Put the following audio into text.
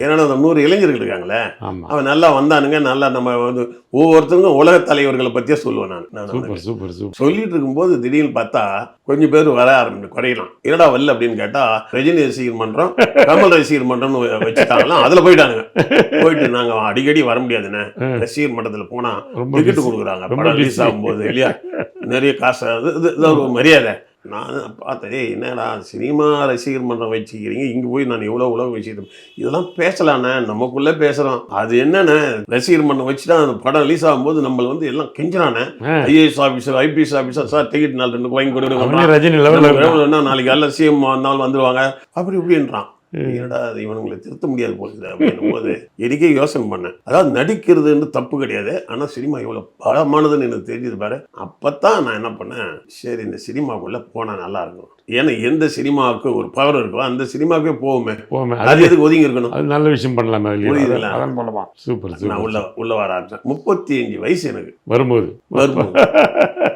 ஏன்னா அந்த 100 இளைஞர்கள் இருக்காங்களே, ஆமா. அவன் நல்லா வந்தானுங்க, நல்லா நம்ம வந்து ஒவ்வொருத்தருக்கும் உலக தலைவர்களை பற்றியே சொல்லுவேன் நான் சூப்பர், சூப்பர், சூப்பர். சொல்லிட்டு இருக்கும்போது திடீர்னு பார்த்தா கொஞ்சம் பேர் வர குறையலாம். என்னடா வரல அப்படின்னு கேட்டா, ரஜினி ரசிகர் மன்றம், கமல் ரசிகர் மன்றம்னு வச்சுட்டாங்களாம். அதுல போயிட்டானுங்க. போயிட்டு நாங்க அடிக்கடி வர முடியாதுண்ணே, ரசிகர் மன்றத்துல போனா ரொம்ப டிக்கெட் busy. கொடுக்குறாங்க ரொம்ப படம் ரிலீஸ் busy. ஆகும்போது இல்லையா, நிறைய காசு இது ஒரு மரியாதை. நான் பார்த்தேன், ஏய் என்னடா சினிமா ரசிகர் மன்றம் வச்சுக்கிறீங்க, இங்கே போய் நான் எவ்வளோ உலக விஷயம் இதெல்லாம் பேசலாண்ணே, நமக்குள்ளே பேசுகிறோம். அது என்னண்ணே ரசிகர் மன்றம் வச்சுட்டா அந்த படம் ரிலீஸ் ஆகும்போது நம்மளை வந்து எல்லாம் கெஞ்சினானே, IAS officer IPS officer sir ticket 2 வாங்கி கொடுங்க, ரஜினி லெவலில் நாளைக்கு எல்லாம் சிஎம் வந்தாலும் வந்துடுவாங்க அப்படி இப்படின்றான். என்னடா அது இவனுங்களை திருத்த முடியாது போகுது அப்படின்னும் போது எனக்கே யோசனை பண்ணேன். அதாவது நடிக்கிறதுன்னு தப்பு கிடையாது, ஆனால் சினிமா எவ்வளோ பலமானதுன்னு எனக்கு தெரிஞ்சது பாரு. அப்போத்தான் நான் என்ன பண்ணேன், சரி இந்த சினிமாக்குள்ளே போனால் நல்லா இருக்கும். ஏன்னா எந்த சினிமாவுக்கு ஒரு பவர் இருக்கோ அந்த சினிமாவுக்கே போவோமே, அது எதுக்கு ஒதுங்கி இருக்கணும்? அது நல்ல விஷயம் பண்ணலாமே. புரியுதுங்களா? அதன் மூலமா சூப்பர். நான் உள்ள வர ஆரம்பிச்சேன். 35 வயசு எனக்கு வரும்போது